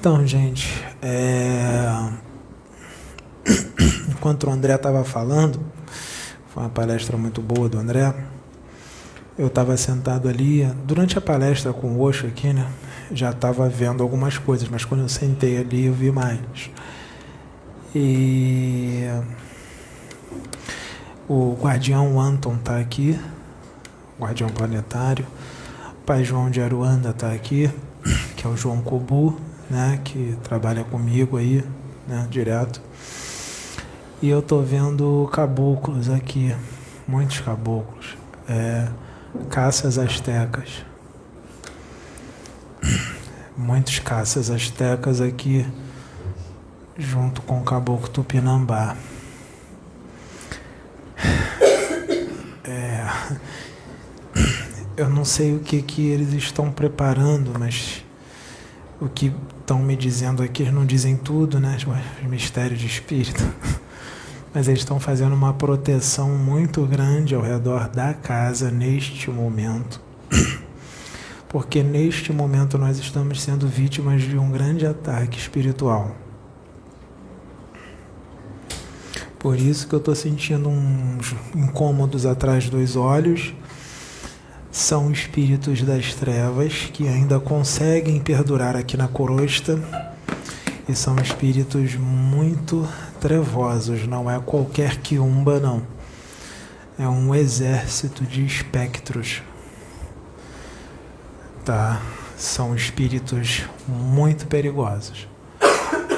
Então, gente, enquanto o André estava falando, foi uma palestra muito boa do André, eu estava sentado ali, durante a palestra com o Osho aqui, né, já estava vendo algumas coisas, mas quando eu sentei ali eu vi mais. E o guardião Anton está aqui, guardião planetário, o pai João de Aruanda está aqui, que é o João Kobu, né, que trabalha comigo aí, né, direto. E eu tô vendo caboclos aqui, muitos caboclos, caças astecas, muitos caças astecas aqui, junto com o caboclo Tupinambá. Eu não sei o que eles estão preparando, mas o que estão me dizendo aqui, eles não dizem tudo, né? Os mistérios de espírito. Mas eles estão fazendo uma proteção muito grande ao redor da casa neste momento. Porque neste momento nós estamos sendo vítimas de um grande ataque espiritual. Por isso que eu estou sentindo uns incômodos atrás dos olhos. São espíritos das trevas que ainda conseguem perdurar aqui na crosta. E são espíritos muito trevosos, não é qualquer quiumba, não. É um exército de espectros. Tá? São espíritos muito perigosos.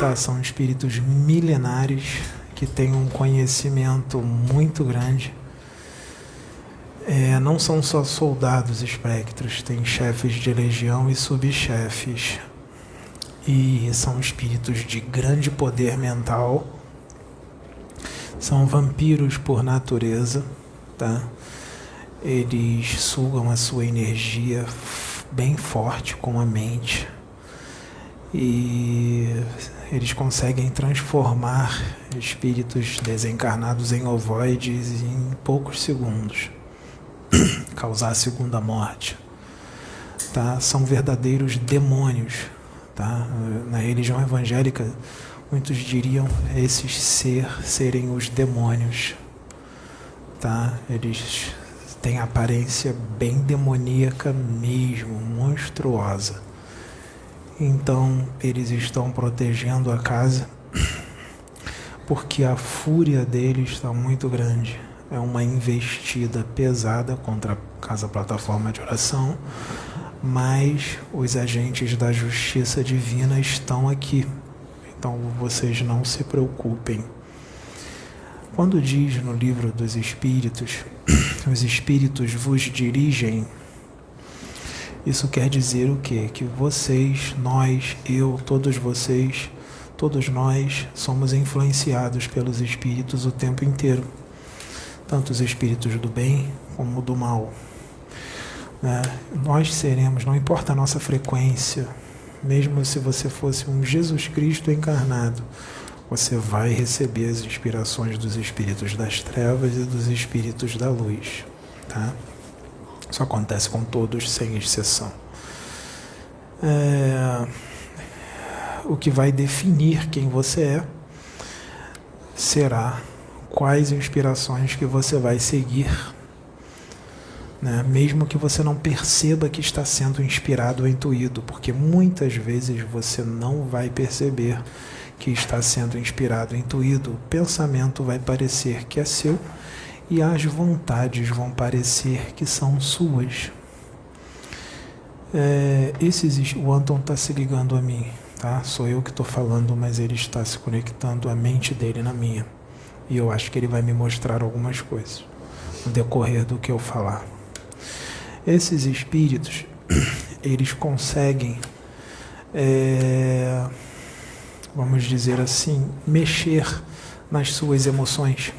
Tá? São espíritos milenares que têm um conhecimento muito grande. Não são só soldados espectros, tem chefes de legião e subchefes. E são espíritos de grande poder mental. São vampiros por natureza, tá? Eles sugam a sua energia bem forte com a mente. E eles conseguem transformar espíritos desencarnados em ovoides em poucos segundos. Causar a segunda morte. Tá? São verdadeiros demônios. Tá? Na religião evangélica, muitos diriam esses serem os demônios. Tá? Eles têm aparência bem demoníaca mesmo, monstruosa. Então, eles estão protegendo a casa porque a fúria deles está muito grande. É uma investida pesada contra a Casa Plataforma de Oração, mas os agentes da justiça divina estão aqui. Então vocês não se preocupem. Quando diz no livro dos Espíritos, os Espíritos vos dirigem, isso quer dizer o quê? Que vocês, nós, eu, todos vocês, todos nós somos influenciados pelos Espíritos o tempo inteiro. Tanto os espíritos do bem como do mal. Nós seremos, não importa a nossa frequência, mesmo se você fosse um Jesus Cristo encarnado, você vai receber as inspirações dos espíritos das trevas e dos espíritos da luz. Tá? Isso acontece com todos, sem exceção. O que vai definir quem você será quais inspirações que você vai seguir, né? Mesmo que você não perceba que está sendo inspirado ou intuído, porque muitas vezes você não vai perceber que está sendo inspirado ou intuído. O pensamento vai parecer que é seu e as vontades vão parecer que são suas. O Anton está se ligando a mim, tá? Sou eu que estou falando, mas ele está se conectando a mente dele na minha. E eu acho que ele vai me mostrar algumas coisas no decorrer do que eu falar. Esses espíritos, eles conseguem, vamos dizer assim, mexer nas suas emoções.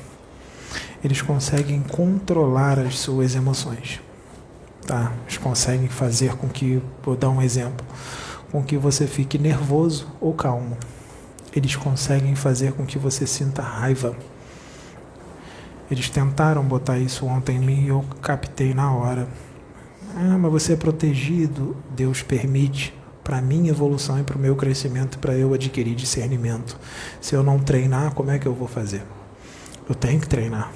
Eles conseguem controlar as suas emoções. Tá? Eles conseguem fazer com que, vou dar um exemplo, com que você fique nervoso ou calmo. Eles conseguem fazer com que você sinta raiva. Eles tentaram botar isso ontem em mim e eu captei na hora. Mas você é protegido, Deus permite, para a minha evolução e para o meu crescimento, para eu adquirir discernimento. Se eu não treinar, como é que eu vou fazer? Eu tenho que treinar.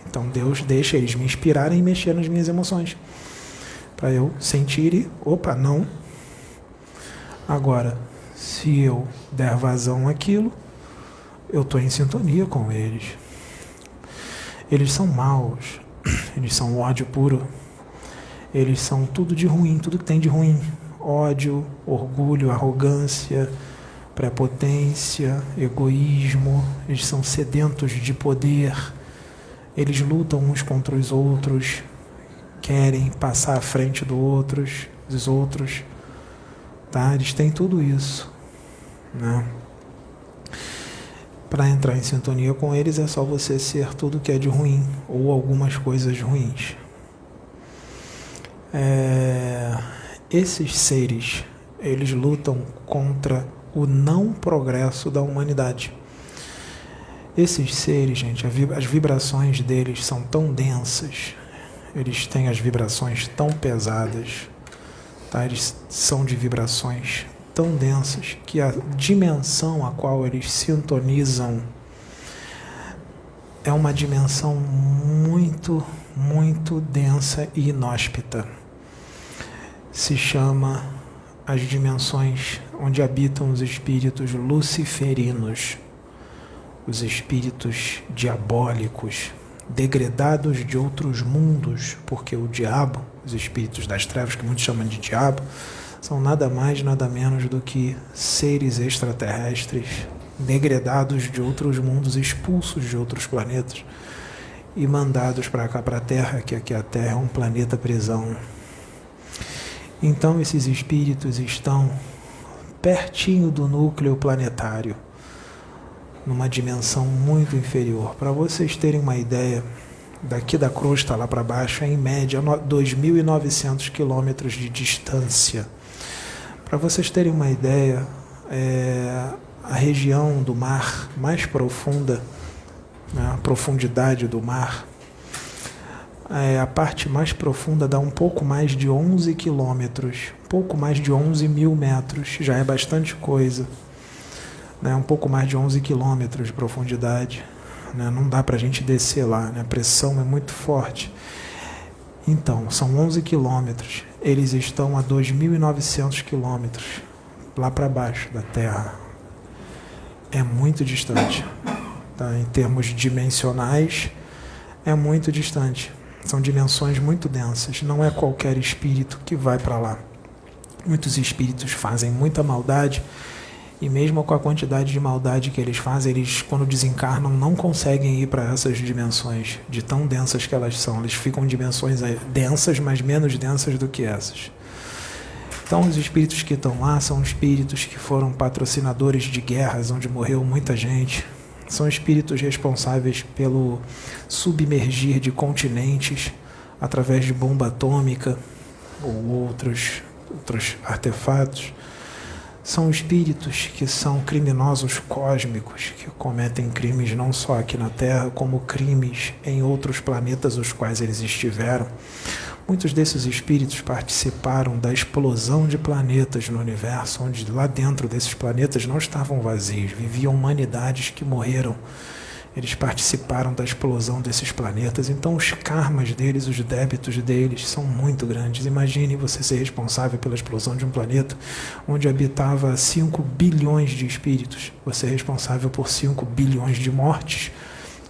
Então Deus deixa eles me inspirarem e mexer nas minhas emoções, para eu sentir e, opa, não. Agora, se eu der vazão àquilo, eu estou em sintonia com eles. Eles são maus, eles são ódio puro, eles são tudo de ruim, tudo que tem de ruim. Ódio, orgulho, arrogância, prepotência, egoísmo. Eles são sedentos de poder, eles lutam uns contra os outros, querem passar à frente dos outros, tá? Eles têm tudo isso, né? Para entrar em sintonia com eles é só você ser tudo que é de ruim ou algumas coisas ruins. Esses seres, eles lutam contra o não progresso da humanidade. Esses seres, gente, as vibrações deles são tão densas, eles têm as vibrações tão pesadas, tá? Eles são de vibrações tão densas que a dimensão a qual eles sintonizam é uma dimensão muito, muito densa e inóspita. Se chama as dimensões onde habitam os espíritos luciferinos, os espíritos diabólicos, degredados de outros mundos, porque o diabo, os espíritos das trevas, que muitos chamam de diabo, são nada mais, nada menos do que seres extraterrestres, degredados de outros mundos, expulsos de outros planetas e mandados para cá, para a Terra, que aqui a Terra é um planeta prisão. Então esses espíritos estão pertinho do núcleo planetário, numa dimensão muito inferior. Para vocês terem uma ideia, daqui da crosta lá para baixo é em média 2.900 quilômetros de distância. Para vocês terem uma ideia, a região do mar mais profunda, né, a profundidade do mar, a parte mais profunda dá um pouco mais de 11 quilômetros, um pouco mais de 11 mil metros, já é bastante coisa, né, um pouco mais de 11 quilômetros de profundidade, né, não dá para a gente descer lá, né, a pressão é muito forte. Então, são 11 quilômetros, eles estão a 2.900 quilômetros lá para baixo da Terra. É muito distante, tá? Em termos dimensionais, é muito distante. São dimensões muito densas, não é qualquer espírito que vai para lá. Muitos espíritos fazem muita maldade, e mesmo com a quantidade de maldade que eles fazem, eles, quando desencarnam, não conseguem ir para essas dimensões, de tão densas que elas são. Eles ficam em dimensões densas, mas menos densas do que essas. Então, os espíritos que estão lá são espíritos que foram patrocinadores de guerras, onde morreu muita gente. São espíritos responsáveis pelo submergir de continentes através de bomba atômica ou outros artefatos. São espíritos que são criminosos cósmicos, que cometem crimes não só aqui na Terra, como crimes em outros planetas os quais eles estiveram. Muitos desses espíritos participaram da explosão de planetas no universo, onde lá dentro desses planetas não estavam vazios, viviam humanidades que morreram. Eles participaram da explosão desses planetas, então os karmas deles, os débitos deles são muito grandes. Imagine você ser responsável pela explosão de um planeta onde habitava 5 bilhões de espíritos. Você é responsável por 5 bilhões de mortes,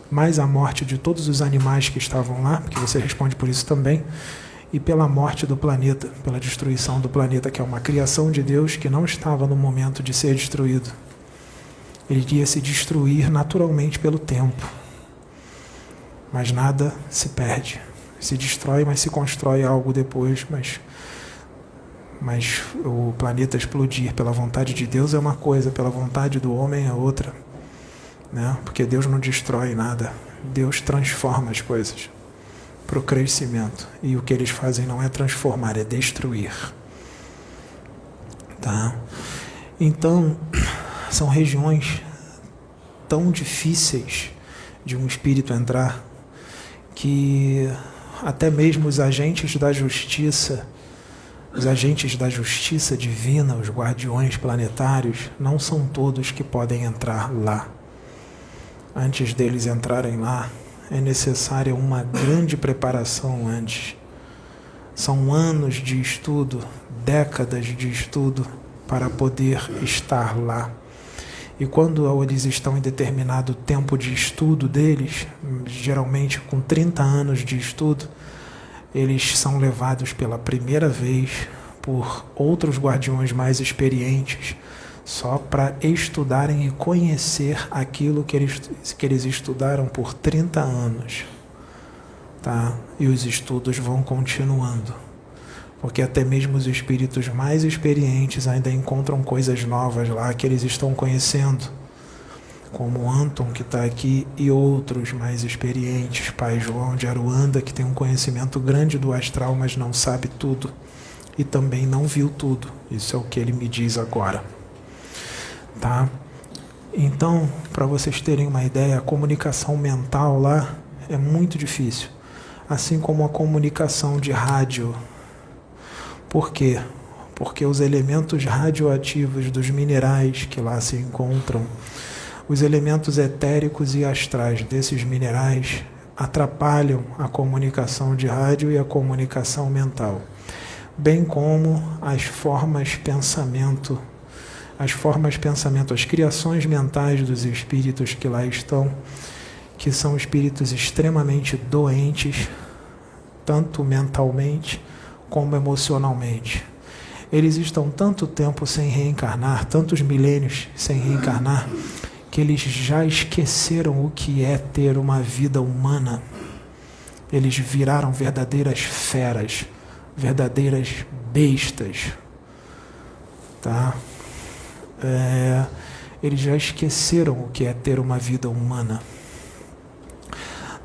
mais a morte de todos os animais que estavam lá, porque você responde por isso também, e pela morte do planeta, pela destruição do planeta, que é uma criação de Deus que não estava no momento de ser destruído. Ele iria se destruir naturalmente pelo tempo. Mas nada se perde. Se destrói, mas se constrói algo depois. Mas o planeta explodir pela vontade de Deus é uma coisa, pela vontade do homem é outra, né? Porque Deus não destrói nada. Deus transforma as coisas para o crescimento. E o que eles fazem não é transformar, é destruir. Tá? Então, são regiões tão difíceis de um espírito entrar que até mesmo os agentes da justiça Os agentes da justiça divina, os guardiões planetários, não são todos que podem entrar lá. Antes deles entrarem lá, é necessária uma grande preparação antes. São anos de estudo, décadas de estudo para poder estar lá. E quando eles estão em determinado tempo de estudo deles, geralmente com 30 anos de estudo, eles são levados pela primeira vez por outros guardiões mais experientes, só para estudarem e conhecer aquilo que eles estudaram por 30 anos. Tá? E os estudos vão continuando, porque até mesmo os espíritos mais experientes ainda encontram coisas novas lá que eles estão conhecendo, como o Anton, que está aqui, e outros mais experientes, Pai João de Aruanda, que tem um conhecimento grande do astral, mas não sabe tudo, e também não viu tudo. Isso é o que ele me diz agora. Tá? Então, para vocês terem uma ideia, a comunicação mental lá é muito difícil, assim como a comunicação de rádio. Por quê? Porque os elementos radioativos dos minerais que lá se encontram, os elementos etéricos e astrais desses minerais atrapalham a comunicação de rádio e a comunicação mental, bem como as formas pensamento, as criações mentais dos espíritos que lá estão, que são espíritos extremamente doentes, tanto mentalmente como emocionalmente. Eles estão tanto tempo sem reencarnar, tantos milênios sem reencarnar, que eles já esqueceram o que é ter uma vida humana. Eles viraram verdadeiras feras, verdadeiras bestas. Tá? Eles já esqueceram o que é ter uma vida humana.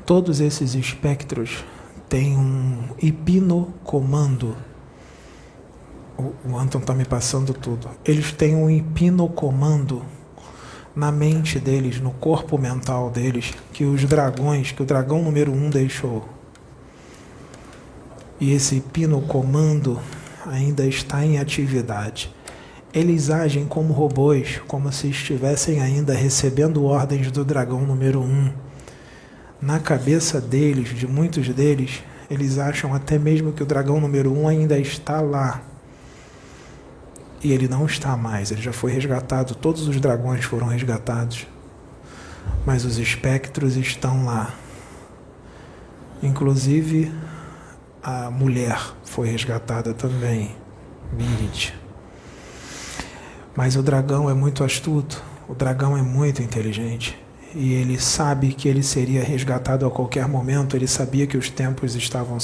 Todos esses espectros têm um hipnocomando. O Anton está me passando tudo. Eles têm um hipnocomando na mente deles, no corpo mental deles, que o dragão número 1 deixou. E esse hipnocomando ainda está em atividade. Eles agem como robôs, como se estivessem ainda recebendo ordens do dragão número 1. Na cabeça deles, de muitos deles, eles acham até mesmo que o dragão número 1 ainda está lá. E ele não está mais, ele já foi resgatado, todos os dragões foram resgatados. Mas os espectros estão lá. Inclusive, a mulher foi resgatada também, Mirith. Mas o dragão é muito astuto, o dragão é muito inteligente. E ele sabe que ele seria resgatado a qualquer momento, ele sabia que os tempos estavam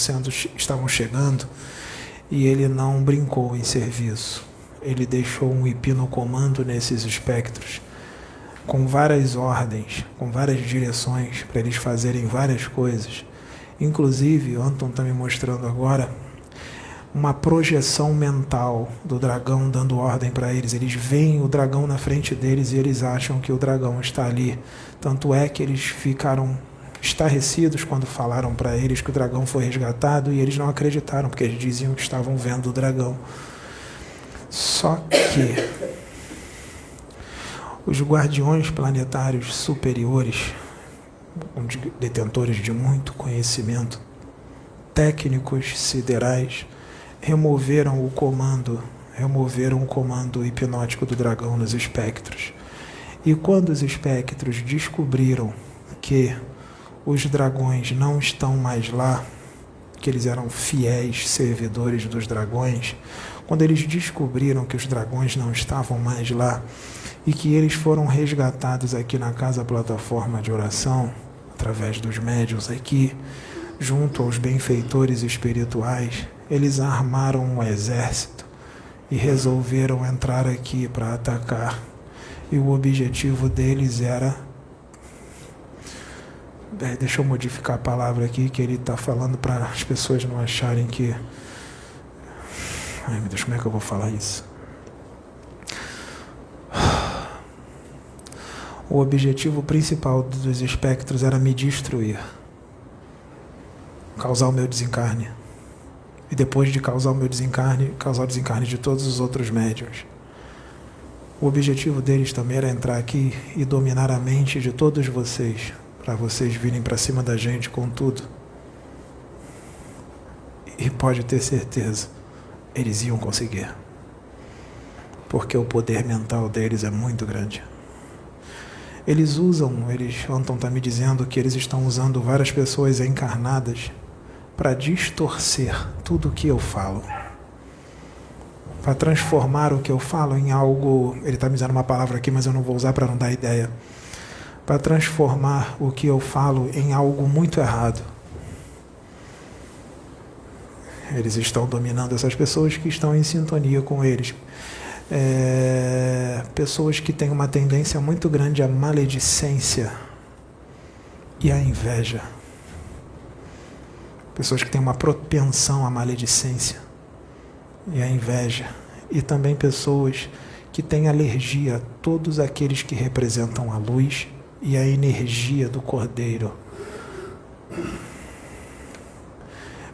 chegando, e ele não brincou em serviço. Ele deixou um hipnocomando nesses espectros, com várias ordens, com várias direções, para eles fazerem várias coisas. Inclusive, o Anton está me mostrando agora uma projeção mental do dragão dando ordem para eles. Eles veem o dragão na frente deles e eles acham que o dragão está ali. Tanto é que eles ficaram estarrecidos quando falaram para eles que o dragão foi resgatado, e eles não acreditaram, porque eles diziam que estavam vendo o dragão. Só que os guardiões planetários superiores, detentores de muito conhecimento, técnicos siderais, removeram o comando hipnótico do dragão nos espectros. E quando os espectros descobriram que os dragões não estão mais lá, que eles eram fiéis servidores dos dragões, quando eles descobriram que os dragões não estavam mais lá e que eles foram resgatados aqui na Casa Plataforma de Oração, através dos médiuns aqui, junto aos benfeitores espirituais, eles armaram um exército e resolveram entrar aqui para atacar. E o objetivo deles era... deixa eu modificar a palavra aqui, que ele está falando para as pessoas não acharem que... Ai, meu Deus, como é que eu vou falar isso? O objetivo principal dos espectros era me destruir, causar o meu desencarne. e depois de causar o meu desencarne, causar o desencarne de todos os outros médiuns. O objetivo deles também era entrar aqui e dominar a mente de todos vocês, para vocês virem para cima da gente com tudo. E pode ter certeza, eles iam conseguir. Porque o poder mental deles é muito grande. Eles Anton está me dizendo que eles estão usando várias pessoas encarnadas para distorcer tudo o que eu falo. Para transformar o que eu falo em algo... Ele está me dizendo uma palavra aqui, mas eu não vou usar para não dar ideia. Para transformar o que eu falo em algo muito errado. Eles estão dominando essas pessoas que estão em sintonia com eles. Pessoas que têm uma tendência muito grande à maledicência e à inveja. Pessoas que têm uma propensão à maledicência e à inveja. E também pessoas que têm alergia a todos aqueles que representam a luz e a energia do Cordeiro.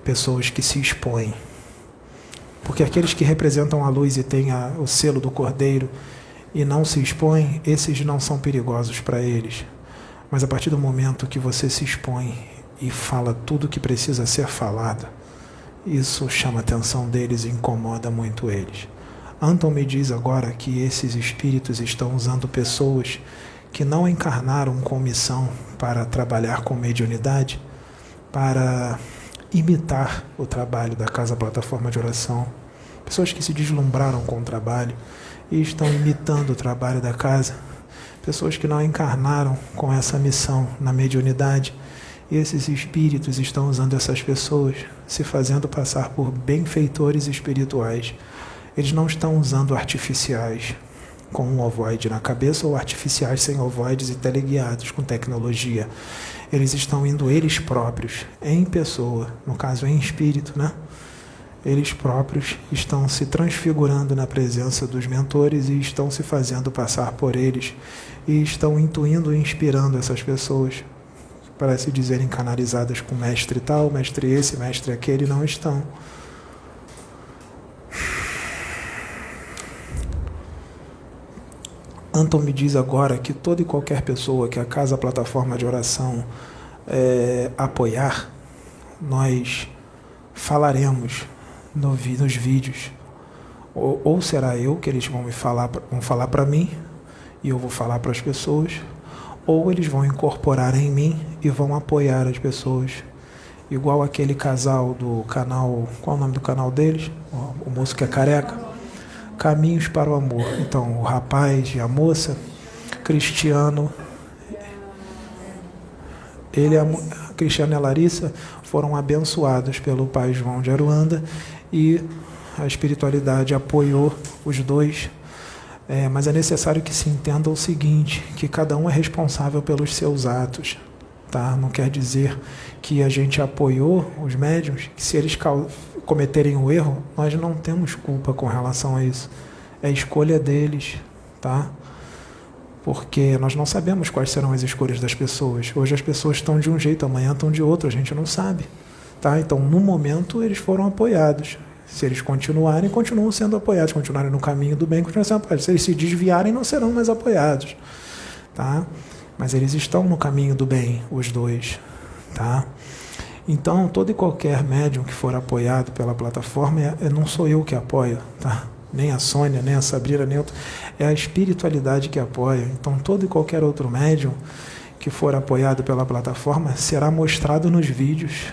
Pessoas que se expõem. Porque aqueles que representam a luz e têm o selo do Cordeiro e não se expõem, esses não são perigosos para eles. Mas a partir do momento que você se expõe e fala tudo o que precisa ser falado, isso chama a atenção deles e incomoda muito eles. Anton me diz agora que esses espíritos estão usando pessoas que não encarnaram com missão para trabalhar com mediunidade, para imitar o trabalho da Casa Plataforma de Oração. Pessoas que se deslumbraram com o trabalho e estão imitando o trabalho da casa. Pessoas que não encarnaram com essa missão na mediunidade. E esses espíritos estão usando essas pessoas, se fazendo passar por benfeitores espirituais. Eles não estão usando artificiais com um ovoide na cabeça ou artificiais sem ovoides e teleguiados com tecnologia. Eles estão indo eles próprios, em pessoa, no caso em espírito, né? Eles próprios estão se transfigurando na presença dos mentores e estão se fazendo passar por eles e estão intuindo e inspirando essas pessoas para se dizerem canalizadas com mestre tal, mestre esse, mestre aquele. Não estão. Anton me diz agora que toda e qualquer pessoa que a Casa Plataforma de Oração apoiar, nós falaremos nos vídeos. Ou será eu que eles vão falar para mim e eu vou falar para as pessoas, ou eles vão incorporar em mim e vão apoiar as pessoas. Igual aquele casal do canal... Qual é o nome do canal deles? O moço que é careca. Caminhos para o Amor. Então, o rapaz e a moça, Cristiano, Cristiano e a Larissa foram abençoados pelo pai João de Aruanda e a espiritualidade apoiou os dois. Mas é necessário que se entenda o seguinte, que cada um é responsável pelos seus atos. Tá? Não quer dizer que a gente apoiou os médiuns, que se eles cometerem o erro, nós não temos culpa com relação a isso. É a escolha deles, tá? Porque nós não sabemos quais serão as escolhas das pessoas. Hoje as pessoas estão de um jeito, amanhã estão de outro, a gente não sabe. Tá? Então, no momento, eles foram apoiados. Se eles continuarem, continuam sendo apoiados. Continuarem no caminho do bem, continuam sendo apoiados. Se eles se desviarem, não serão mais apoiados. Tá? Mas eles estão no caminho do bem, os dois. Tá? Então, todo e qualquer médium que for apoiado pela plataforma, não sou eu que apoio, tá? Nem a Sônia, nem a Sabrina, nem outro. É a espiritualidade que apoia. Então, todo e qualquer outro médium que for apoiado pela plataforma será mostrado nos vídeos,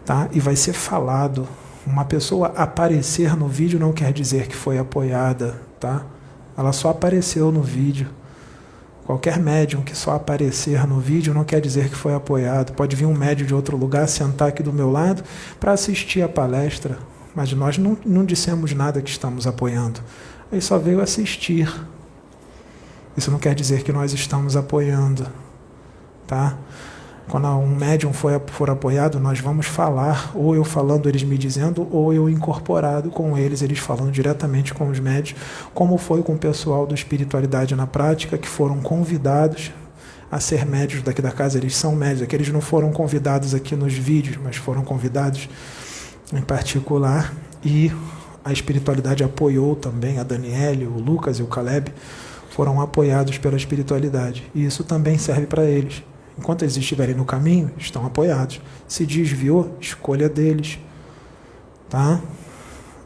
tá? E vai ser falado. Uma pessoa aparecer no vídeo não quer dizer que foi apoiada, tá? Ela só apareceu no vídeo. Qualquer médium que só aparecer no vídeo não quer dizer que foi apoiado. Pode vir um médium de outro lugar, sentar aqui do meu lado para assistir a palestra, mas nós não dissemos nada que estamos apoiando. Ele só veio assistir. Isso não quer dizer que nós estamos apoiando, tá? Quando um médium for apoiado, nós vamos falar, ou eu falando, eles me dizendo, ou eu incorporado com eles falando diretamente com os médios, como foi com o pessoal do Espiritualidade na Prática, que foram convidados a ser médios daqui da casa. Eles são médios, aqueles não foram convidados aqui nos vídeos, mas foram convidados em particular, e a espiritualidade apoiou também a Daniele, o Lucas e o Caleb, foram apoiados pela espiritualidade. E isso também serve para eles. Enquanto eles estiverem no caminho, estão apoiados. Se desviou, escolha deles. Tá?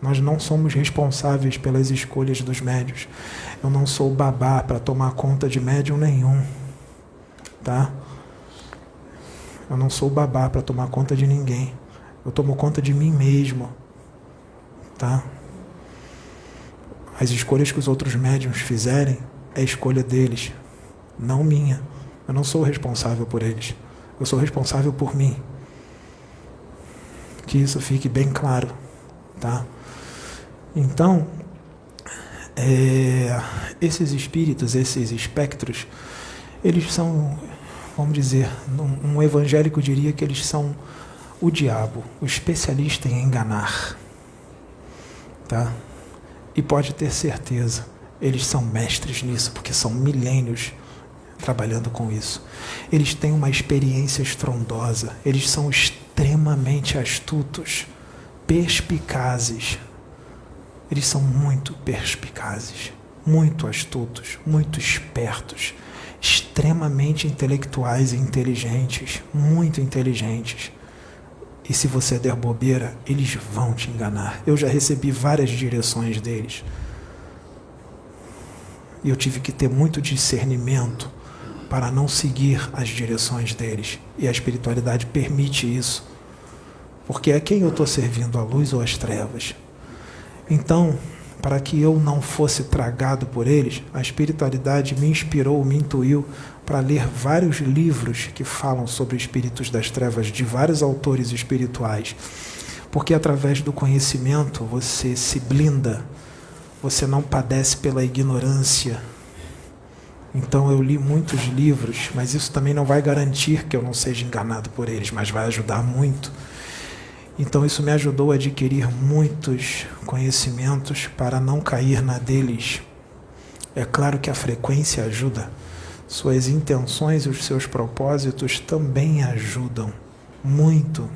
Nós não somos responsáveis pelas escolhas dos médiuns. Eu não sou babá para tomar conta de médium nenhum. Tá? Eu não sou babá para tomar conta de ninguém. Eu tomo conta de mim mesmo. Tá? As escolhas que os outros médiuns fizerem é escolha deles, não minha. Eu não sou responsável por eles. Eu sou responsável por mim. Que isso fique bem claro. Tá? Então, esses espíritos, esses espectros, eles são, vamos dizer, um evangélico diria que eles são o diabo, o especialista em enganar. Tá? E pode ter certeza, eles são mestres nisso, porque são milênios trabalhando com isso. Eles têm uma experiência estrondosa, eles são extremamente astutos, perspicazes. Eles são muito perspicazes, muito astutos, muito espertos, extremamente intelectuais e inteligentes, muito inteligentes. E se você der bobeira, eles vão te enganar. Eu já recebi várias direções deles. E eu tive que ter muito discernimento para não seguir as direções deles. E a espiritualidade permite isso. Porque é quem eu estou servindo, a luz ou as trevas. Então, para que eu não fosse tragado por eles, a espiritualidade me inspirou, me intuiu para ler vários livros que falam sobre espíritos das trevas, de vários autores espirituais. Porque através do conhecimento você se blinda, você não padece pela ignorância. Então eu li muitos livros, mas isso também não vai garantir que eu não seja enganado por eles, mas vai ajudar muito. Então isso me ajudou a adquirir muitos conhecimentos para não cair na deles. É claro que a frequência ajuda. Suas intenções e os seus propósitos também ajudam muito.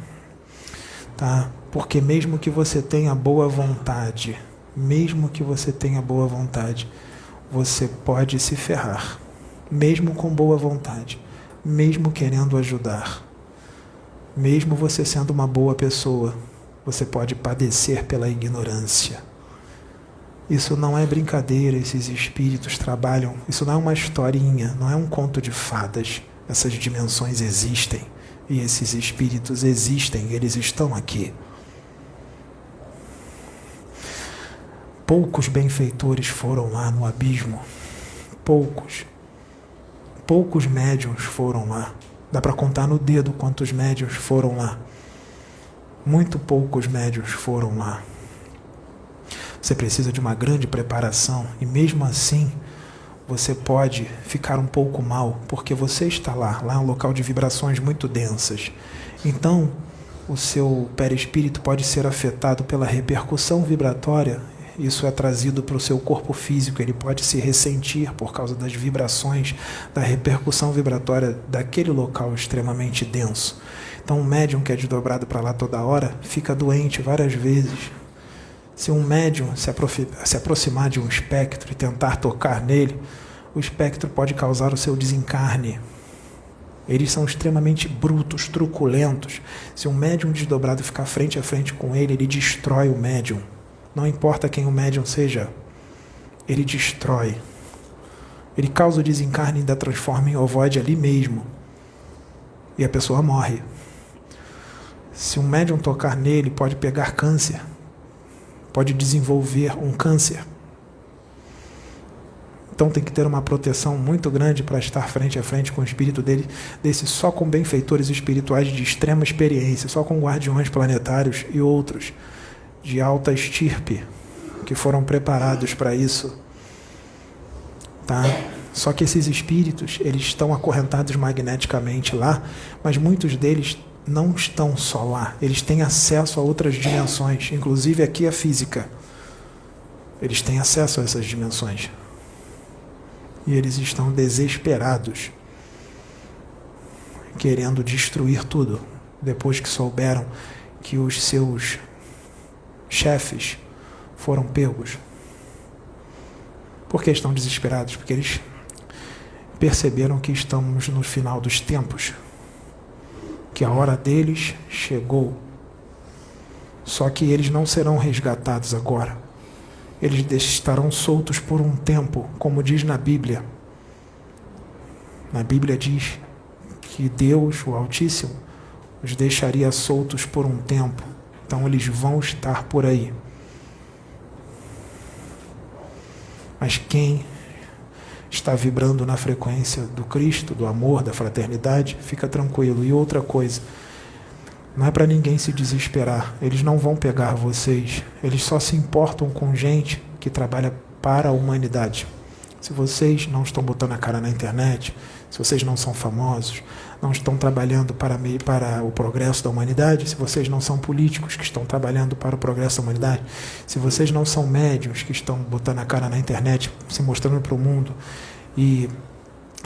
Tá? Porque mesmo que você tenha boa vontade, você pode se ferrar. Mesmo com boa vontade, mesmo querendo ajudar. Mesmo você sendo uma boa pessoa, você pode padecer pela ignorância. Isso não é brincadeira, esses espíritos trabalham, isso não é uma historinha, não é um conto de fadas. Essas dimensões existem e esses espíritos existem, eles estão aqui. Poucos benfeitores foram lá no abismo, poucos médiuns foram lá. Dá para contar no dedo quantos médiuns foram lá. Muito poucos médiuns foram lá. Você precisa de uma grande preparação e mesmo assim você pode ficar um pouco mal, porque você está lá é um local de vibrações muito densas. Então, o seu perispírito pode ser afetado pela repercussão vibratória. Isso é trazido para o seu corpo físico, ele pode se ressentir por causa das vibrações, da repercussão vibratória daquele local extremamente denso. Então, um médium que é desdobrado para lá toda hora fica doente várias vezes. Se um médium se aproximar de um espectro e tentar tocar nele, o espectro pode causar o seu desencarne. Eles são extremamente brutos, truculentos. Se um médium desdobrado ficar frente a frente com ele, ele destrói o médium. Não importa quem o médium seja, ele destrói. Ele causa o desencarne e ainda transforma em ovoide ali mesmo. E a pessoa morre. Se um médium tocar nele, pode pegar câncer. Pode desenvolver um câncer. Então tem que ter uma proteção muito grande para estar frente a frente com o espírito desse só com benfeitores espirituais de extrema experiência, só com guardiões planetários e outros de alta estirpe, que foram preparados para isso. Tá? Só que esses espíritos, eles estão acorrentados magneticamente lá, mas muitos deles não estão só lá, eles têm acesso a outras dimensões, inclusive aqui a física. Eles têm acesso a essas dimensões. E eles estão desesperados, querendo destruir tudo, depois que souberam que os seus chefes foram pegos. Por que estão desesperados? Porque eles perceberam que estamos no final dos tempos, que a hora deles chegou. Só que eles não serão resgatados agora. Eles estarão soltos por um tempo, como diz na Bíblia. Na Bíblia diz que Deus, o Altíssimo, os deixaria soltos por um tempo. Então eles vão estar por aí. Mas quem está vibrando na frequência do Cristo, do amor, da fraternidade, fica tranquilo. E outra coisa, não é para ninguém se desesperar. Eles não vão pegar vocês. Eles só se importam com gente que trabalha para a humanidade. Se vocês não estão botando a cara na internet, se vocês não são famosos, não estão trabalhando para o progresso da humanidade, se vocês não são políticos que estão trabalhando para o progresso da humanidade, se vocês não são médiuns que estão botando a cara na internet, se mostrando para o mundo e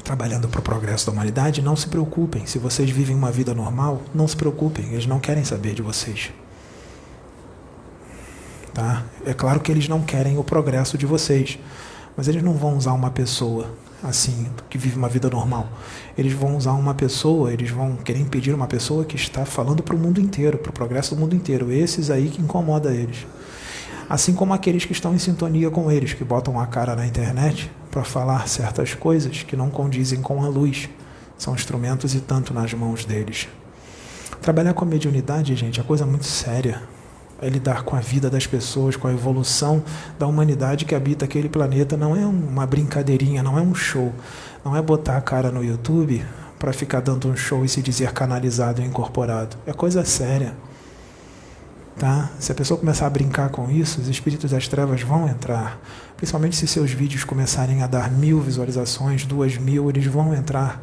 trabalhando para o progresso da humanidade, não se preocupem. Se vocês vivem uma vida normal, não se preocupem, eles não querem saber de vocês. Tá? É claro que eles não querem o progresso de vocês, mas eles não vão usar uma pessoa assim, que vive uma vida normal. Eles vão usar uma pessoa, eles vão querer impedir uma pessoa que está falando para o mundo inteiro, para o progresso do mundo inteiro. Esses aí que incomoda eles. Assim como aqueles que estão em sintonia com eles, que botam a cara na internet para falar certas coisas que não condizem com a luz. São instrumentos e tanto nas mãos deles. Trabalhar com a mediunidade, gente, é coisa muito séria. É lidar com a vida das pessoas, com a evolução da humanidade que habita aquele planeta. Não é uma brincadeirinha, não é um show. Não é botar a cara no YouTube para ficar dando um show e se dizer canalizado e incorporado. É coisa séria. Tá? Se a pessoa começar a brincar com isso, os espíritos das trevas vão entrar. Principalmente se seus vídeos começarem a dar 1000 visualizações, 2000, eles vão entrar.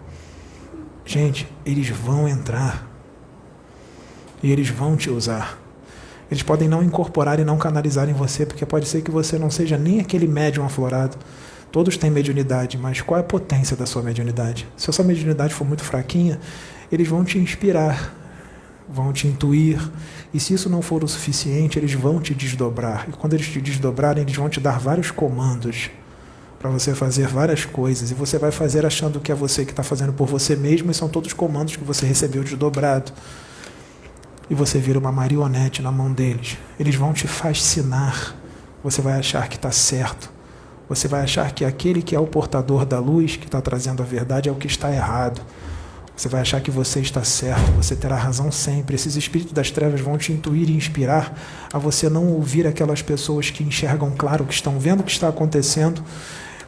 Gente, eles vão entrar. E eles vão te usar. Eles podem não incorporar e não canalizar em você, porque pode ser que você não seja nem aquele médium aflorado. Todos têm mediunidade, mas qual é a potência da sua mediunidade? Se a sua mediunidade for muito fraquinha, eles vão te inspirar, vão te intuir, e se isso não for o suficiente, eles vão te desdobrar. E quando eles te desdobrarem, eles vão te dar vários comandos para você fazer várias coisas, e você vai fazer achando que é você que está fazendo por você mesmo, e são todos comandos que você recebeu desdobrado. E você vira uma marionete na mão deles. Eles vão te fascinar. Você vai achar que está certo. Você vai achar que aquele que é o portador da luz, que está trazendo a verdade, é o que está errado. Você vai achar que você está certo. Você terá razão sempre. Esses espíritos das trevas vão te intuir e inspirar a você não ouvir aquelas pessoas que enxergam claro, que estão vendo o que está acontecendo.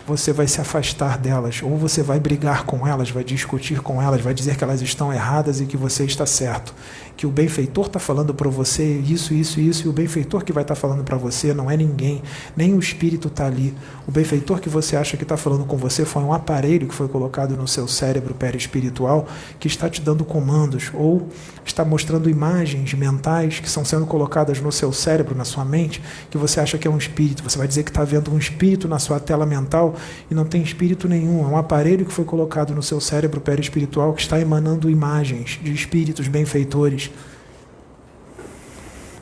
Você vai se afastar delas, ou você vai brigar com elas, vai discutir com elas, vai dizer que elas estão erradas e que você está certo. Que o benfeitor está falando para você isso, e o benfeitor que vai estar falando para você não é ninguém, nem o espírito está ali. O benfeitor que você acha que está falando com você foi um aparelho que foi colocado no seu cérebro perispiritual que está te dando comandos, ou está mostrando imagens mentais que estão sendo colocadas no seu cérebro, na sua mente, que você acha que é um espírito. Você vai dizer que está vendo um espírito na sua tela mental e não tem espírito nenhum. É um aparelho que foi colocado no seu cérebro perispiritual que está emanando imagens de espíritos benfeitores,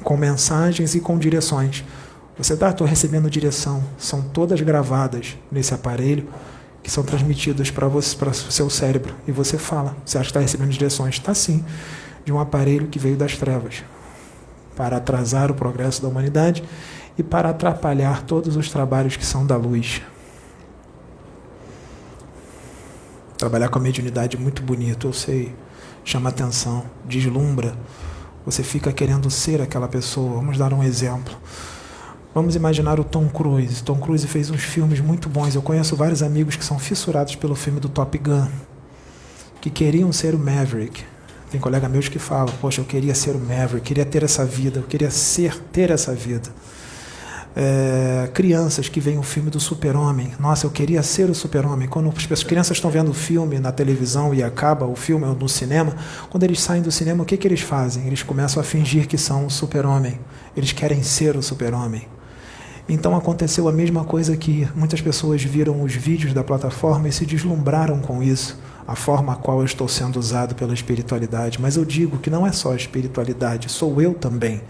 com mensagens e com direções. Você está, estou recebendo direção. São todas gravadas nesse aparelho que são transmitidas para você, para o seu cérebro. E você fala, você acha que está recebendo direções? Está sim, de um aparelho que veio das trevas, para atrasar o progresso da humanidade e para atrapalhar todos os trabalhos que são da luz. Trabalhar com a mediunidade é muito bonito, eu sei, chama atenção, deslumbra. Você fica querendo ser aquela pessoa. Vamos dar um exemplo. Vamos imaginar o Tom Cruise. Tom Cruise fez uns filmes muito bons. Eu conheço vários amigos que são fissurados pelo filme do Top Gun, que queriam ser o Maverick. Tem colega meus que falam, poxa, eu queria ser o Maverick, queria ter essa vida, eu queria ter essa vida. Crianças que veem o filme do Super-Homem, nossa, eu queria ser o Super-Homem. Quando as crianças estão vendo o filme na televisão e acaba o filme no cinema, quando eles saem do cinema, o que eles fazem? Eles começam a fingir que são o Super-Homem, eles querem ser o Super-Homem. Então aconteceu a mesma coisa aqui. Muitas pessoas viram os vídeos da plataforma e se deslumbraram com isso. a forma a qual eu estou sendo usado pela espiritualidade, mas eu digo que não é só a espiritualidade, sou eu também.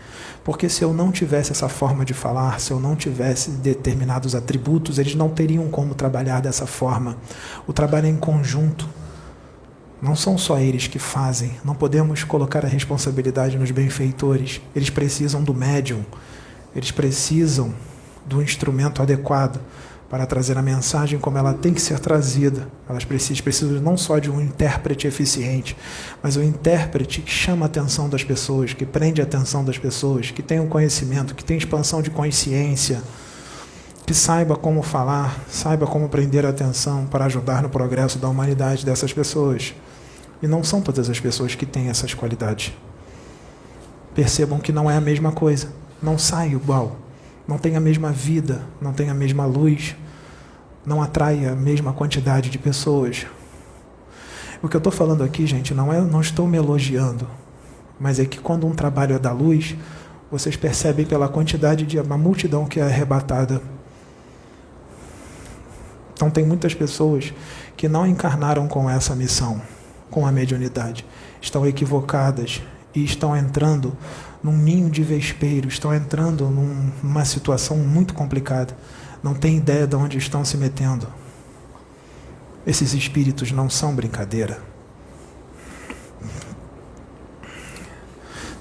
Porque se eu não tivesse essa forma de falar, se eu não tivesse determinados atributos, eles não teriam como trabalhar dessa forma. O trabalho é em conjunto. Não são só eles que fazem. Não podemos colocar a responsabilidade nos benfeitores. Eles precisam do médium. Eles precisam do instrumento adequado para trazer a mensagem como ela tem que ser trazida. Elas precisam não só de um intérprete eficiente, mas um intérprete que chama a atenção das pessoas, que prende a atenção das pessoas, que tem um conhecimento, que tem expansão de consciência, que saiba como falar, saiba como prender a atenção para ajudar no progresso da humanidade dessas pessoas. E não são todas as pessoas que têm essas qualidades. Percebam que não é a mesma coisa, não sai igual. Não tem a mesma vida, não tem a mesma luz, não atrai a mesma quantidade de pessoas. O que eu estou falando aqui, gente, não estou me elogiando, mas é que quando um trabalho é da luz, vocês percebem pela quantidade de uma multidão que é arrebatada. Então tem muitas pessoas que não encarnaram com essa missão, com a mediunidade, estão equivocadas e estão entrando num ninho de vespeiro, estão entrando numa situação muito complicada. Não têm ideia de onde estão se metendo. Esses espíritos não são brincadeira.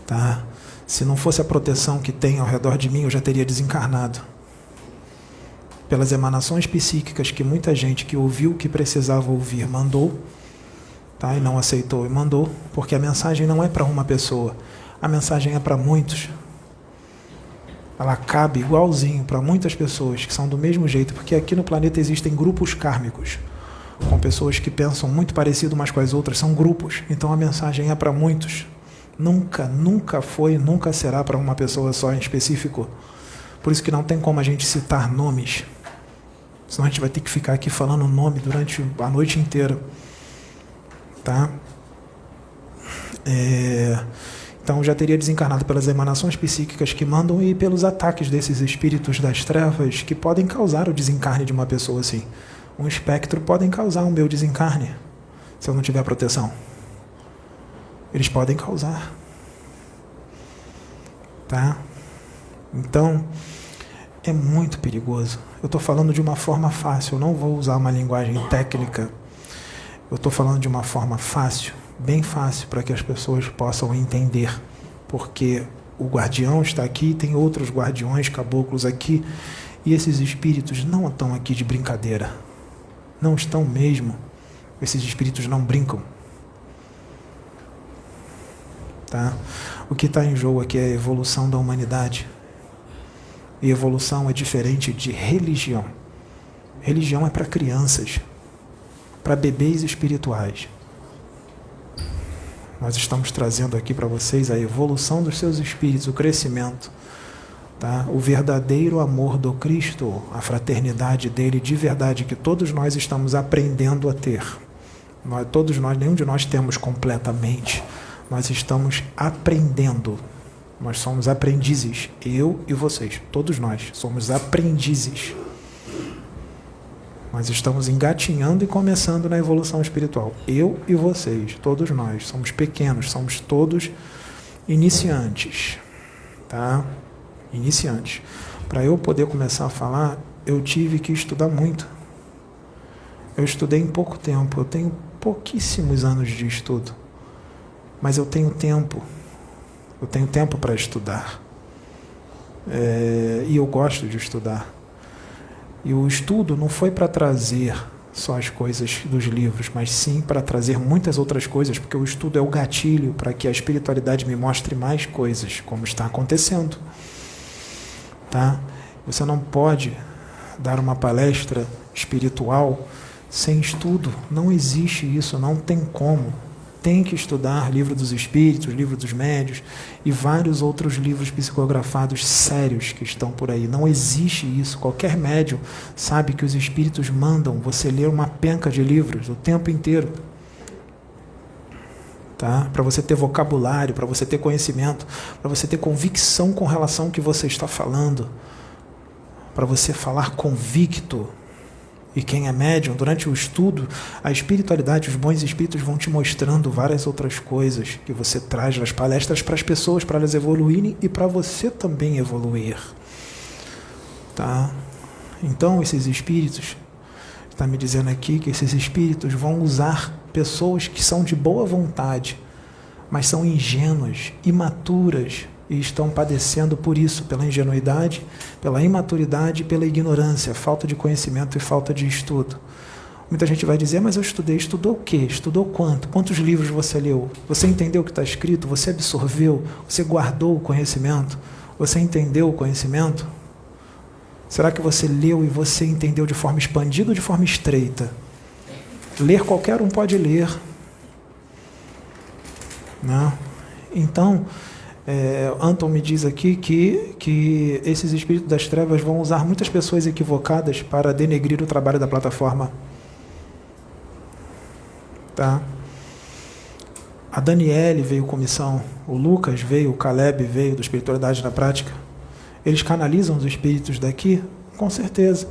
Tá? Se não fosse a proteção que tem ao redor de mim, eu já teria desencarnado. Pelas emanações psíquicas que muita gente que ouviu o que precisava ouvir mandou, tá? E não aceitou e mandou, porque a mensagem não é para uma pessoa. A mensagem é para muitos. Ela cabe igualzinho para muitas pessoas que são do mesmo jeito, porque aqui no planeta existem grupos kármicos, com pessoas que pensam muito parecido umas com as outras, são grupos. Então a mensagem é para muitos. Nunca foi, nunca será para uma pessoa só em específico. Por isso que não tem como a gente citar nomes. Senão a gente vai ter que ficar aqui falando nome durante a noite inteira. Tá? Então já teria desencarnado pelas emanações psíquicas que mandam e pelos ataques desses espíritos das trevas que podem causar o desencarne de uma pessoa assim. Um espectro podem causar o meu desencarne se eu não tiver proteção. Eles podem causar. Tá? Então, é muito perigoso. Eu estou falando de uma forma fácil, eu não vou usar uma linguagem técnica. Eu estou falando de uma forma fácil, bem fácil, para que as pessoas possam entender. Porque o guardião está aqui, tem outros guardiões, caboclos aqui, e esses espíritos não estão aqui de brincadeira. Não estão mesmo. Esses espíritos não brincam. Tá? O que está em jogo aqui é a evolução da humanidade. E evolução é diferente de religião. Religião é para crianças, para bebês espirituais. Nós estamos trazendo aqui para vocês a evolução dos seus espíritos, o crescimento, tá? O verdadeiro amor do Cristo, a fraternidade dele de verdade, que todos nós estamos aprendendo a ter. Todos nós, nenhum de nós temos completamente. Nós estamos aprendendo. Nós somos aprendizes, eu e vocês, todos nós somos aprendizes. Nós estamos engatinhando e começando na evolução espiritual. Eu e vocês, todos nós, somos pequenos, somos todos iniciantes. Tá? Iniciantes. Para eu poder começar a falar, eu tive que estudar muito. Eu estudei em pouco tempo, eu tenho pouquíssimos anos de estudo. Mas eu tenho tempo. Eu tenho tempo para estudar. E eu gosto de estudar. E o estudo não foi para trazer só as coisas dos livros, mas sim para trazer muitas outras coisas, porque o estudo é o gatilho para que a espiritualidade me mostre mais coisas, como está acontecendo. Tá? Você não pode dar uma palestra espiritual sem estudo. Não existe isso, não tem como. Tem que estudar Livro dos Espíritos, Livro dos Médios e vários outros livros psicografados sérios que estão por aí. Não existe isso. Qualquer médium sabe que os espíritos mandam você ler uma penca de livros o tempo inteiro. Tá? Para você ter vocabulário, para você ter conhecimento, para você ter convicção com relação ao que você está falando, para você falar convicto. E quem é médium, durante o estudo, a espiritualidade, os bons espíritos vão te mostrando várias outras coisas que você traz nas palestras para as pessoas, para elas evoluírem e para você também evoluir. Tá? Então, esses espíritos, está me dizendo aqui que esses espíritos vão usar pessoas que são de boa vontade, mas são ingênuas, imaturas, e estão padecendo por isso, pela ingenuidade, pela imaturidade, pela ignorância, falta de conhecimento e falta de estudo. Muita gente vai dizer, mas eu estudei. Estudou o quê? Estudou quanto? Quantos livros você leu? Você entendeu o que está escrito? Você absorveu? Você guardou o conhecimento? Você entendeu o conhecimento? Será que você leu e você entendeu de forma expandida ou de forma estreita? Ler qualquer um pode ler. Não? Então, Anton me diz aqui que esses espíritos das trevas vão usar muitas pessoas equivocadas para denegrir o trabalho da plataforma. Tá? A Daniele veio com missão, o Lucas veio, o Caleb veio do Espiritualidade na Prática. Eles canalizam os espíritos daqui? Com certeza.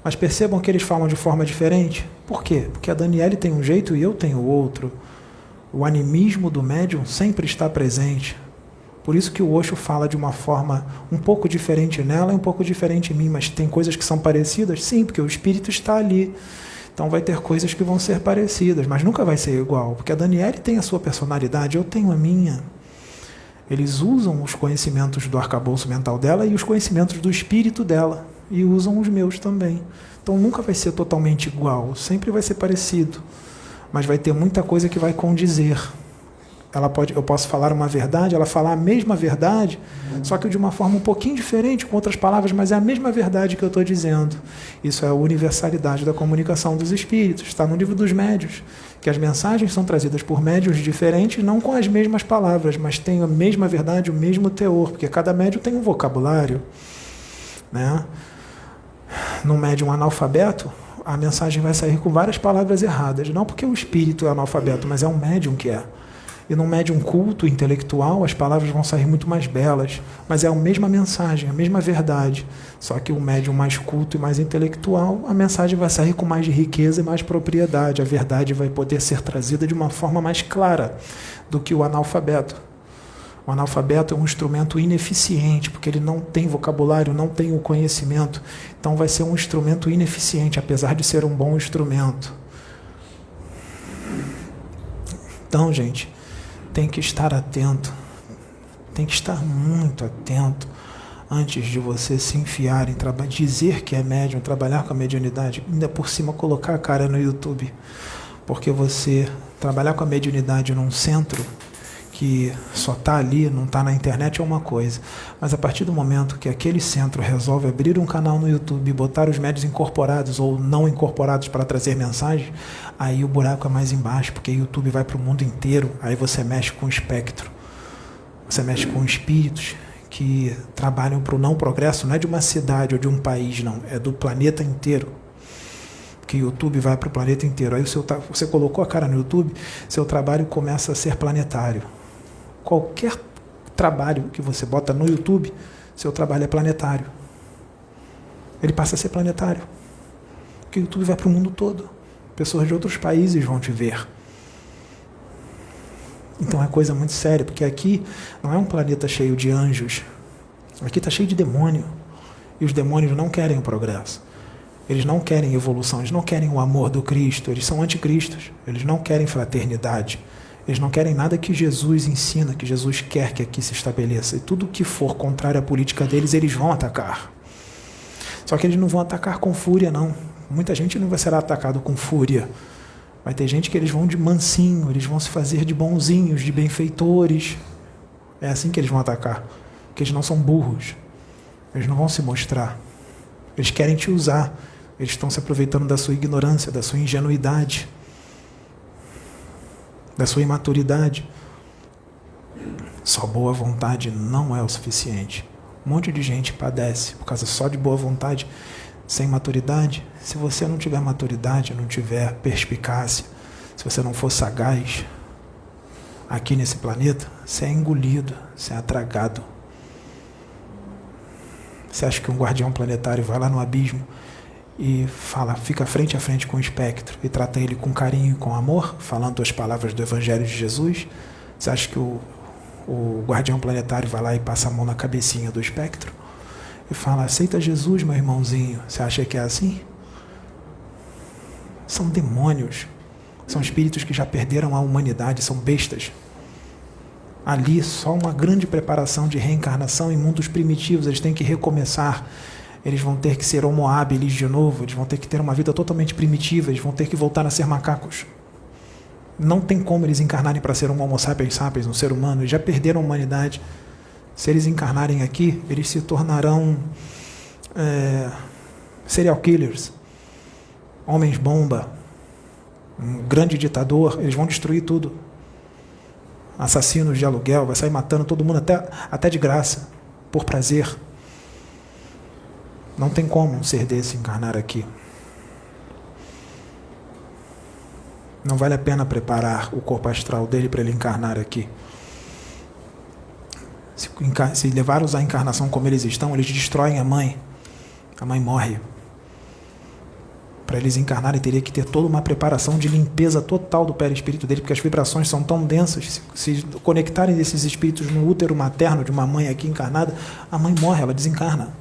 Mas percebam que eles falam de forma diferente. Por quê? Porque a Daniele tem um jeito e eu tenho outro. O animismo do médium sempre está presente. Por isso que o Osho fala de uma forma um pouco diferente nela e um pouco diferente em mim, mas tem coisas que são parecidas? Sim, porque o espírito está ali. Então vai ter coisas que vão ser parecidas, mas nunca vai ser igual, porque a Daniele tem a sua personalidade, eu tenho a minha. Eles usam os conhecimentos do arcabouço mental dela e os conhecimentos do espírito dela, e usam os meus também. Então nunca vai ser totalmente igual, sempre vai ser parecido, mas vai ter muita coisa que vai condizer. Eu posso falar uma verdade, ela falar a mesma verdade, só que de uma forma um pouquinho diferente, com outras palavras, mas é a mesma verdade que eu estou dizendo. Isso é a universalidade da comunicação dos espíritos, está no livro dos médiuns, que as mensagens são trazidas por médiuns diferentes, não com as mesmas palavras, mas têm a mesma verdade, o mesmo teor, porque cada médium tem um vocabulário. Né? Num médium analfabeto, a mensagem vai sair com várias palavras erradas, não porque o espírito é analfabeto, mas é um médium que é. E num médium culto, intelectual, as palavras vão sair muito mais belas, mas é a mesma mensagem, a mesma verdade. Só que o médium mais culto e mais intelectual, a mensagem vai sair com mais riqueza e mais propriedade. A verdade vai poder ser trazida de uma forma mais clara do que o analfabeto. O analfabeto é um instrumento ineficiente, porque ele não tem vocabulário, não tem o conhecimento. Então vai ser um instrumento ineficiente, apesar de ser um bom instrumento. Então, gente, tem que estar atento, tem que estar muito atento antes de você se enfiar em trabalho, dizer que é médium, trabalhar com a mediunidade, ainda por cima colocar a cara no YouTube, porque você trabalhar com a mediunidade num centro que só está ali, não está na internet é uma coisa, mas a partir do momento que aquele centro resolve abrir um canal no YouTube, botar os médiuns incorporados ou não incorporados para trazer mensagens, aí o buraco é mais embaixo, porque o YouTube vai para o mundo inteiro, aí você mexe com o espectro, você mexe com espíritos que trabalham para o não progresso, não é de uma cidade ou de um país, não, é do planeta inteiro. Que o YouTube vai para o planeta inteiro. Aí você colocou a cara no YouTube, seu trabalho começa a ser planetário. Qualquer trabalho que você bota no YouTube, seu trabalho é planetário. Ele passa a ser planetário. Porque o YouTube vai para o mundo todo. Pessoas de outros países vão te ver. Então é coisa muito séria, porque aqui não é um planeta cheio de anjos. Aqui está cheio de demônio. E os demônios não querem o progresso. Eles não querem evolução, eles não querem o amor do Cristo, eles são anticristos, eles não querem fraternidade, eles não querem nada que Jesus ensina, que Jesus quer que aqui se estabeleça. E tudo que for contrário à política deles, eles vão atacar. Só que eles não vão atacar com fúria, não. Muita gente não vai ser atacado com fúria. Vai ter gente que eles vão de mansinho, eles vão se fazer de bonzinhos, de benfeitores. É assim que eles vão atacar, porque eles não são burros. Eles não vão se mostrar. Eles querem te usar. Eles estão se aproveitando da sua ignorância, da sua ingenuidade, da sua imaturidade. Só boa vontade não é o suficiente. Um monte de gente padece por causa só de boa vontade, sem maturidade. Se você não tiver maturidade, não tiver perspicácia, se você não for sagaz, aqui nesse planeta, você é engolido, você é atragado. Você acha que um guardião planetário vai lá no abismo e fica frente a frente com o espectro e trata ele com carinho e com amor, falando as palavras do Evangelho de Jesus, você acha que o guardião planetário vai lá e passa a mão na cabecinha do espectro e fala: aceita Jesus, meu irmãozinho? Você acha que é assim? São demônios, são espíritos que já perderam a humanidade, são bestas. Ali só uma grande preparação de reencarnação em mundos primitivos, eles têm que recomeçar, eles vão ter que ser homo habilis de novo, eles vão ter que ter uma vida totalmente primitiva, eles vão ter que voltar a ser macacos. Não tem como eles encarnarem para ser um homo sapiens sapiens, um ser humano, eles já perderam a humanidade. Se eles encarnarem aqui, eles se tornarão serial killers, homens bomba, um grande ditador, eles vão destruir tudo. Assassinos de aluguel, vai sair matando todo mundo até de graça, por prazer. Não tem como um ser desse encarnar aqui. Não vale a pena preparar o corpo astral dele para ele encarnar aqui. Se levar-os à encarnação como eles estão, eles destroem a mãe. A mãe morre. Para eles encarnarem, teria que ter toda uma preparação de limpeza total do perispírito dele, porque as vibrações são tão densas. Se conectarem esses espíritos no útero materno de uma mãe aqui encarnada, a mãe morre, ela desencarna.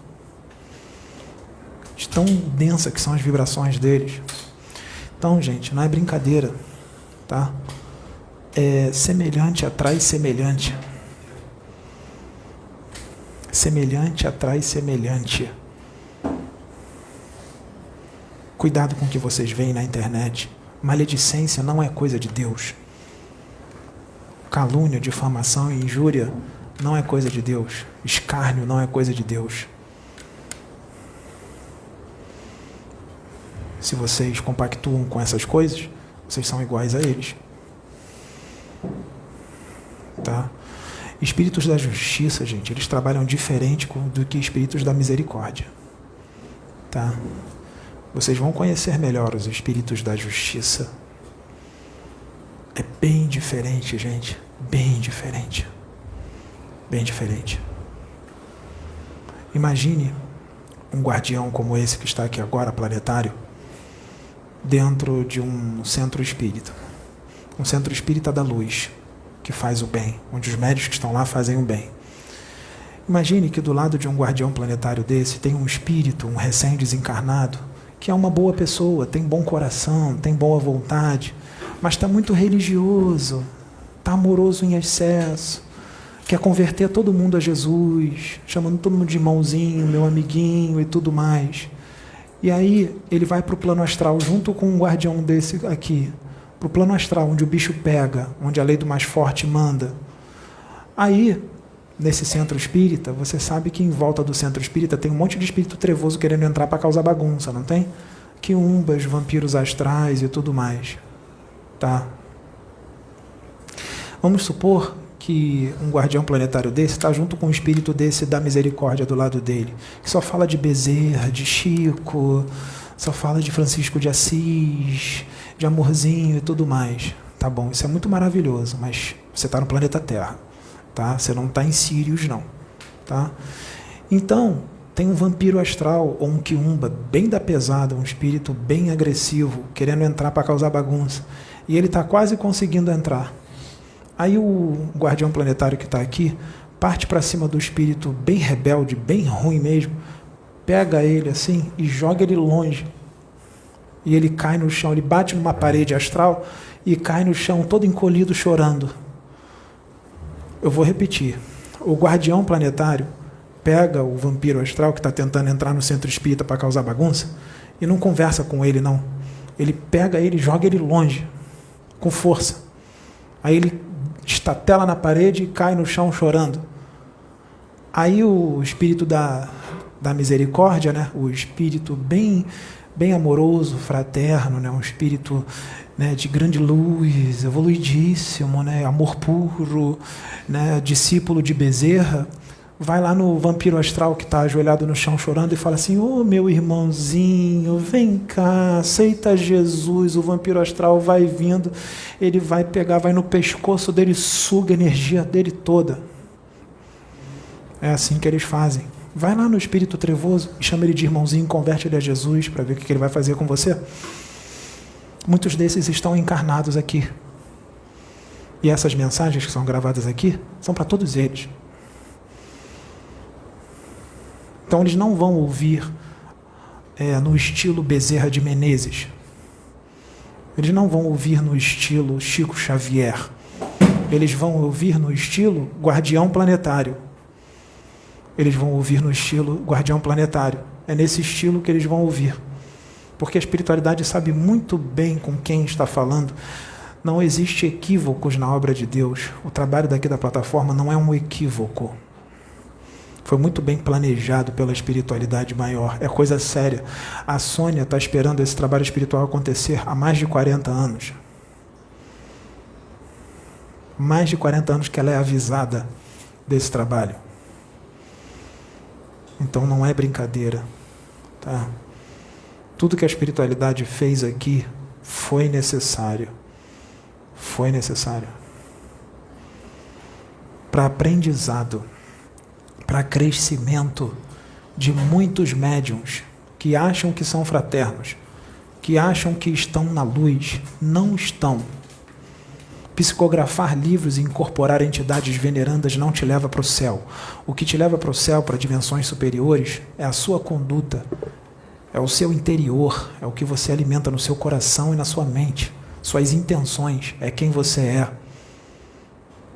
De tão densa que são as vibrações deles. Então, gente, não é brincadeira, tá? Semelhante atrai semelhante. Semelhante atrai semelhante. Cuidado com o que vocês veem na internet. Maledicência não é coisa de Deus. Calúnia, difamação e injúria não é coisa de Deus. Escárnio não é coisa de Deus. Se vocês compactuam com essas coisas, vocês são iguais a eles. Tá? Espíritos da justiça, gente, eles trabalham diferente do que espíritos da misericórdia. Tá? Vocês vão conhecer melhor os espíritos da justiça. É bem diferente, gente. Bem diferente. Bem diferente. Imagine um guardião como esse que está aqui agora, planetário, dentro de um centro espírita. Um centro espírita da luz, que faz o bem, onde os médios que estão lá fazem o bem. Imagine que do lado de um guardião planetário desse tem um espírito, um recém-desencarnado, que é uma boa pessoa, tem bom coração, tem boa vontade, mas está muito religioso, está amoroso em excesso, quer converter todo mundo a Jesus, chamando todo mundo de irmãozinho, meu amiguinho e tudo mais. E aí ele vai para o plano astral junto com um guardião desse aqui, para o plano astral, onde o bicho pega, onde a lei do mais forte manda. Aí, nesse centro espírita, você sabe que em volta do centro espírita tem um monte de espírito trevoso querendo entrar para causar bagunça, não tem? Quiumbas, vampiros astrais e tudo mais. Tá? Vamos supor que um guardião planetário desse está junto com um espírito desse da misericórdia do lado dele, que só fala de Bezerra, de Chico, só fala de Francisco de Assis, de amorzinho e tudo mais. Tá bom, isso é muito maravilhoso, mas você está no planeta Terra, tá? Você não está em Sírios, não. Tá? Então, tem um vampiro astral ou um quiumba bem da pesada, um espírito bem agressivo, querendo entrar para causar bagunça. E ele está quase conseguindo entrar. Aí o guardião planetário que está aqui parte para cima do espírito bem rebelde, bem ruim mesmo, pega ele assim e joga ele longe. E ele cai no chão, ele bate numa parede astral e cai no chão todo encolhido, chorando. Eu vou repetir. O guardião planetário pega o vampiro astral que está tentando entrar no centro espírita para causar bagunça e não conversa com ele, não. Ele pega ele e joga ele longe, com força. Aí ele estatela na parede e cai no chão chorando. Aí o espírito da misericórdia, né? O espírito bem amoroso, fraterno, né? Um espírito, né, de grande luz, evoluidíssimo, né? Amor puro, né? Discípulo de Bezerra, vai lá no vampiro astral que está ajoelhado no chão chorando e fala assim: ô meu irmãozinho, vem cá, aceita Jesus. O vampiro astral vai vindo, ele vai pegar, vai no pescoço dele, suga a energia dele toda. É assim que eles fazem Vai lá no espírito trevoso e chama ele de irmãozinho, converte ele a Jesus para ver o que ele vai fazer com você. Muitos desses estão encarnados aqui. E essas mensagens que são gravadas aqui são para todos eles. Então eles não vão ouvir no estilo Bezerra de Menezes. Eles não vão ouvir no estilo Chico Xavier. Eles vão ouvir no estilo Guardião Planetário. Eles vão ouvir no estilo Guardião Planetário. É nesse estilo que eles vão ouvir. Porque a espiritualidade sabe muito bem com quem está falando. Não existe equívocos na obra de Deus. O trabalho daqui da plataforma não é um equívoco. Foi muito bem planejado pela espiritualidade maior. É coisa séria. A Sônia está esperando esse trabalho espiritual acontecer há mais de 40 anos. Mais de 40 anos que ela é avisada desse trabalho. Então não é brincadeira. Tá? Tudo que a espiritualidade fez aqui foi necessário. Foi necessário. Para aprendizado, para crescimento de muitos médiuns que acham que são fraternos, que acham que estão na luz, não estão. Psicografar livros e incorporar entidades venerandas não te leva para o céu. O que te leva para o céu, para dimensões superiores, é a sua conduta, é o seu interior, é o que você alimenta no seu coração e na sua mente. Suas intenções, é quem você é.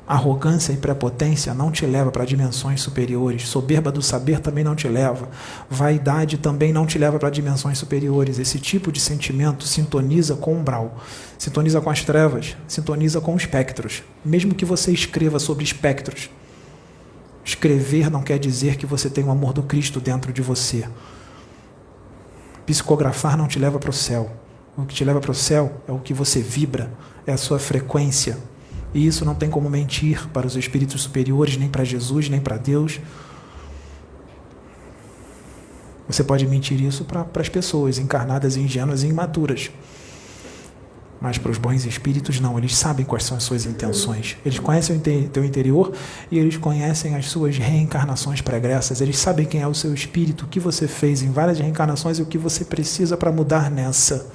Arrogância e prepotência não te leva para dimensões superiores. Soberba do saber também não te leva. Vaidade também não te leva para dimensões superiores. Esse tipo de sentimento sintoniza com o umbral, sintoniza com as trevas, sintoniza com espectros. Mesmo que você escreva sobre espectros, escrever não quer dizer que você tem o amor do Cristo dentro de você. Psicografar não te leva para o céu. O que te leva para o céu é o que você vibra, é a sua frequência. E isso não tem como mentir para os espíritos superiores, nem para Jesus, nem para Deus. Você pode mentir isso para as pessoas encarnadas, ingênuas e imaturas. Mas para os bons espíritos, não. Eles sabem quais são as suas intenções. Eles conhecem o teu interior e eles conhecem as suas reencarnações pregressas. Eles sabem quem é o seu espírito, o que você fez em várias reencarnações e o que você precisa para mudar nessa.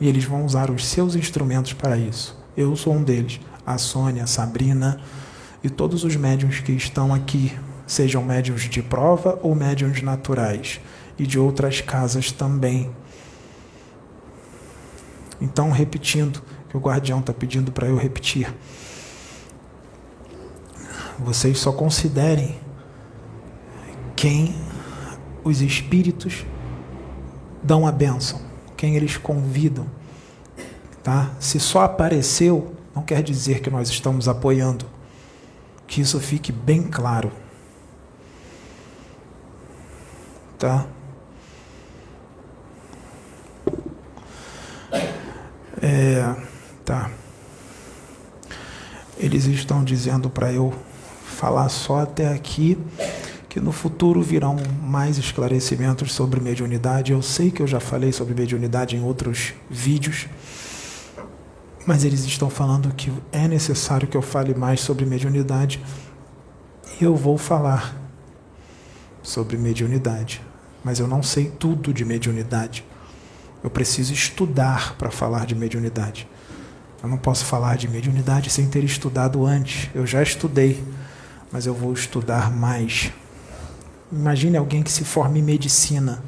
E eles vão usar os seus instrumentos para isso. Eu sou um deles. A Sônia, a Sabrina e todos os médiuns que estão aqui, sejam médiuns de prova ou médiuns naturais, e de outras casas também. Então, repetindo, que o guardião está pedindo para eu repetir. Vocês só considerem quem os espíritos dão a bênção, quem eles convidam, tá? Se só apareceu, não quer dizer que nós estamos apoiando. Que isso fique bem claro. Tá? Tá. Eles estão dizendo para eu falar só até aqui, que no futuro virão mais esclarecimentos sobre mediunidade. Eu sei que eu já falei sobre mediunidade em outros vídeos, mas eles estão falando que é necessário que eu fale mais sobre mediunidade, e eu vou falar sobre mediunidade, mas eu não sei tudo de mediunidade. Eu preciso estudar para falar de mediunidade. Eu não posso falar de mediunidade sem ter estudado antes. Eu já estudei, mas eu vou estudar mais. Imagine alguém que se forma em medicina.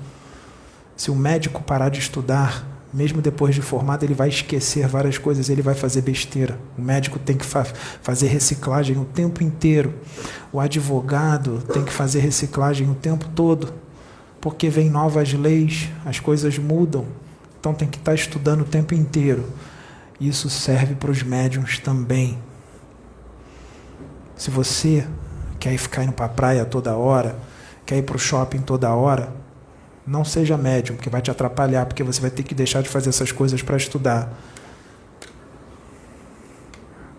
Se o médico parar de estudar, mesmo depois de formado, ele vai esquecer várias coisas, ele vai fazer besteira. O médico tem que fazer reciclagem o tempo inteiro. O advogado tem que fazer reciclagem o tempo todo, porque vem novas leis, as coisas mudam. Então tem que estar estudando o tempo inteiro. Isso serve para os médiuns também. Se você quer ficar indo para a praia toda hora, quer ir para o shopping toda hora, não seja médium, porque vai te atrapalhar, porque você vai ter que deixar de fazer essas coisas para estudar.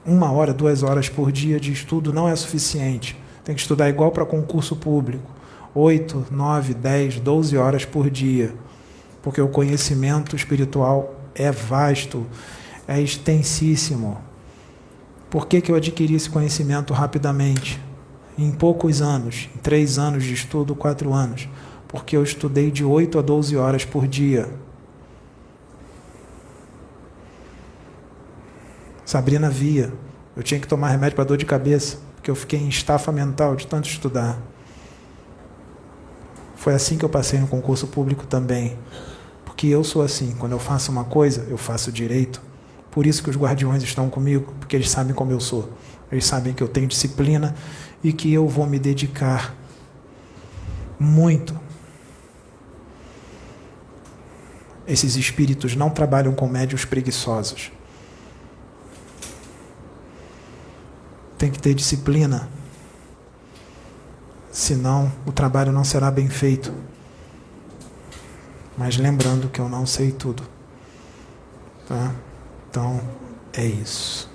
1 hora, 2 horas por dia de estudo não é suficiente. Tem que estudar igual para concurso público. 8, 9, 10, 12 horas por dia. Porque o conhecimento espiritual é vasto, é extensíssimo. Por que eu adquiri esse conhecimento rapidamente? em poucos anos, em 3 anos de estudo, 4 anos, porque eu estudei de 8 a 12 horas por dia. Sabrina via, eu tinha que tomar remédio para dor de cabeça, porque eu fiquei em estafa mental de tanto estudar. Foi assim que eu passei no concurso público também, porque eu sou assim, quando eu faço uma coisa, eu faço direito. Por isso que os guardiões estão comigo, porque eles sabem como eu sou. Eles sabem que eu tenho disciplina e que eu vou me dedicar muito. Esses espíritos não trabalham com médiuns preguiçosos. Tem que ter disciplina, senão o trabalho não será bem feito. Mas lembrando que eu não sei tudo, tá? Então, é isso.